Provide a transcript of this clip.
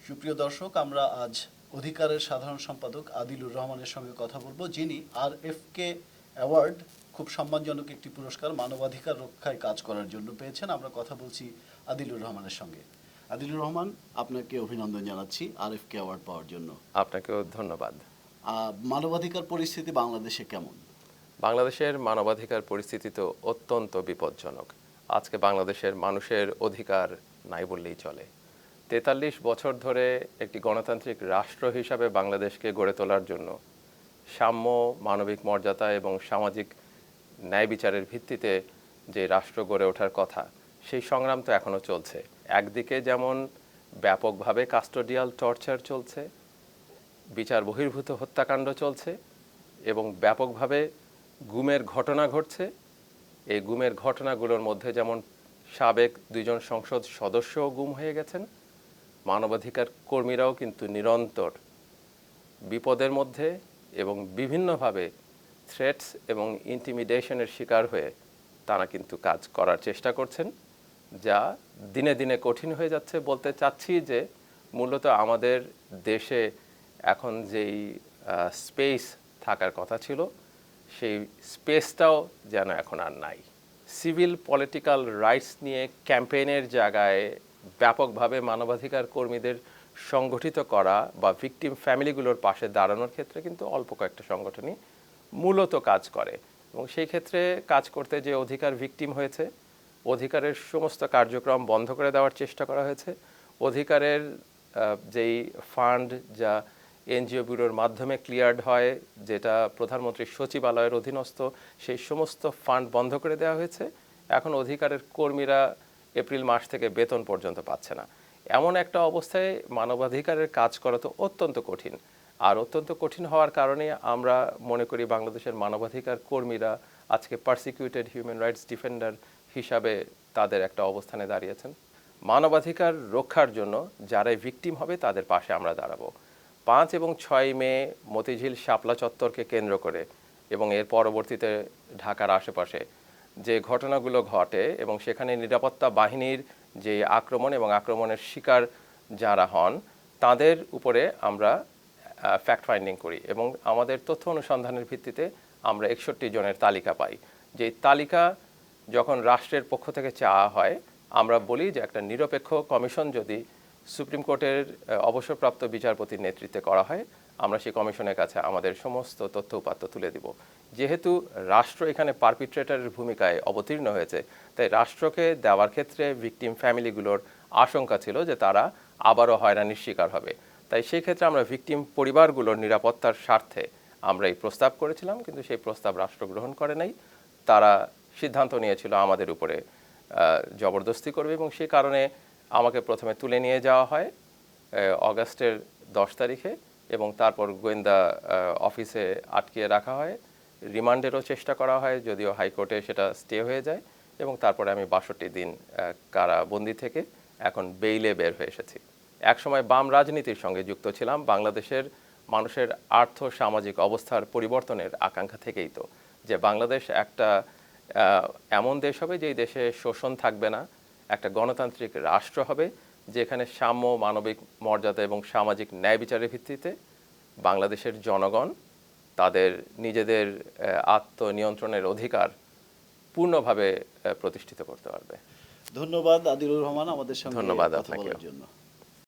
সুপ্রিয় দর্শক, আমরা আজ অধিকারের সাধারণ সম্পাদক আদিলুর রহমানের সঙ্গে কথা বলবো, যিনি RFK অ্যাওয়ার্ড, খুব সম্মানজনক একটি পুরস্কার, মানবাধিকার রক্ষায় কাজ করার জন্য পেয়েছেন। আমরা কথা বলছি আদিলুর রহমানের সঙ্গে। আদিলুর রহমান, আপনাকে অভিনন্দন জানাচ্ছি RFK অ্যাওয়ার্ড পাওয়ার জন্য। আপনাকেও ধন্যবাদ। মানবাধিকার পরিস্থিতি বাংলাদেশে কেমন? বাংলাদেশের মানবাধিকার পরিস্থিতি তো অত্যন্ত বিপজ্জনক। আজকে বাংলাদেশের মানুষের অধিকার নাই বললেই চলে। ৪৩ বছর ধরে একটি গণতান্ত্রিক রাষ্ট্র হিসাবে বাংলাদেশকে গড়ে তোলার জন্য সাম্য, মানবিক মর্যাদা এবং সামাজিক ন্যায় বিচারের ভিত্তিতে যে রাষ্ট্র গড়ে ওঠার কথা, সেই সংগ্রাম তো এখনও চলছে। একদিকে যেমন ব্যাপকভাবে কাস্টোডিয়াল টর্চার চলছে, বিচার বহির্ভূত হত্যাকাণ্ড চলছে এবং ব্যাপকভাবে গুমের ঘটনা ঘটছে। এই গুমের ঘটনাগুলোর মধ্যে যেমন সাবেক 2জন সংসদ সদস্যও গুম হয়ে গেছেন, মানবাধিকার কর্মীরাও কিন্তু নিরন্তর বিপদের মধ্যে এবং বিভিন্নভাবে থ্রেটস এবং ইন্টিমিডেশনের শিকার হয়ে তারা কিন্তু কাজ করার চেষ্টা করছেন, যা দিনে দিনে কঠিন হয়ে যাচ্ছে। বলতে চাচ্ছি যে মূলত আমাদের দেশে এখন যেই স্পেস থাকার কথা ছিল, সেই স্পেসটাও যেন এখন আর নাই। সিভিল পলিটিক্যাল রাইটস নিয়ে ক্যাম্পেইনের জায়গায় ব্যাপকভাবে মানবাধিকার কর্মীদের সংগঠিত করা বা ভিকটিম ফ্যামিলিগুলোর পাশে দাঁড়ানোর ক্ষেত্রে কিন্তু অল্প কয়েকটা সংগঠনই মূলত কাজ করে। এবং সেই ক্ষেত্রে কাজ করতে যে অধিকার ভিকটিম হয়েছে, অধিকারের সমস্ত কার্যক্রম বন্ধ করে দেওয়ার চেষ্টা করা হয়েছে। অধিকারের যেই ফান্ড যা এনজিও ব্যুরোর মাধ্যমে ক্লিয়ার্ড হয়, যেটা প্রধানমন্ত্রীর সচিবালয়ের অধীনস্থ, সেই সমস্ত ফান্ড বন্ধ করে দেওয়া হয়েছে। এখন অধিকারের কর্মীরা এপ্রিল মাস থেকে বেতন পর্যন্ত পাচ্ছে না। এমন একটা অবস্থায় মানবাধিকারের কাজ করা তো অত্যন্ত কঠিন। আর অত্যন্ত কঠিন হওয়ার কারণে আমরা মনে করি বাংলাদেশের মানবাধিকার কর্মীরা আজকে পারসিকিউটেড হিউম্যান রাইটস ডিফেন্ডার হিসাবে তাদের একটা অবস্থানে দাঁড়িয়েছেন। মানবাধিকার রক্ষার জন্য যারাই ভিকটিম হবে তাদের পাশে আমরা দাঁড়াবো। 5 এবং 6 মে মতিঝিল শাপলা চত্বরকে কেন্দ্র করে এবং এর পরবর্তীতে ঢাকার আশেপাশে যে ঘটনাগুলো ঘটে এবং সেখানে নিরাপত্তা বাহিনীর যে আক্রমণ এবং আক্রমণের শিকার যারা হন, তাদের উপরে আমরা ফ্যাক্ট ফাইন্ডিং করি এবং আমাদের তথ্য অনুসন্ধানের ভিত্তিতে আমরা 61 জনের তালিকা পাই। যে তালিকা যখন রাষ্ট্রের পক্ষ থেকে চাওয়া হয়, আমরা বলি যে একটা নিরপেক্ষ কমিশন যদি সুপ্রিম কোর্টের অবসরপ্রাপ্ত বিচারপতির নেতৃত্বে করা হয়, আমরা সেই কমিশনের কাছে আমাদের সমস্ত তথ্য উপাত্ত তুলে দিব। যেহেতু রাষ্ট্র এখানে পারপিট্রেটরের ভূমিকায় অবতীর্ণ হয়েছে, তাই রাষ্ট্রকে দেওয়ার ক্ষেত্রে ভিকটিম ফ্যামিলিগুলোর আশঙ্কা ছিল যে তারা আবারও হয়রানির শিকার হবে। তাই সেই ক্ষেত্রে আমরা ভিকটিম পরিবারগুলোর নিরাপত্তার স্বার্থে আমরা এই প্রস্তাব করেছিলাম, কিন্তু সেই প্রস্তাব রাষ্ট্র গ্রহণ করে নাই। তারা সিদ্ধান্ত নিয়েছিল আমাদের উপরে জবরদস্তি করবে এবং সেই কারণে আমাকে প্রথমে তুলে নিয়ে যাওয়া হয় অগাস্টের 10 তারিখে এবং তারপর গোয়েন্দা অফিসে আটকিয়ে রাখা হয়। রিমান্ডেরও চেষ্টা করা হয়, যদিও হাইকোর্টে সেটা স্টে হয়ে যায় এবং তারপরে আমি 62 দিন কারাবন্দি থেকে এখন বেইলে বের হয়ে এসেছি। একসময় বাম রাজনীতির সঙ্গে যুক্ত ছিলাম। বাংলাদেশের মানুষের আর্থ সামাজিক অবস্থার পরিবর্তনের আকাঙ্ক্ষা থেকেই তো, যে বাংলাদেশ একটা এমন দেশ হবে যেই দেশে শোষণ থাকবে না, একটা গণতান্ত্রিক রাষ্ট্র হবে যেখানে সাম্য, মানবিক মর্যাদা এবং সামাজিক ন্যায় বিচারের ভিত্তিতে বাংলাদেশের জনগণ তাদের নিজেদের আত্মনিয়ন্ত্রণের অধিকার পূর্ণভাবে প্রতিষ্ঠিত করতে পারবে। ধন্যবাদ আদিলুর রহমান আমাদের সঙ্গে ধন্যবাদ কথা আপনাকে বলার জন্য।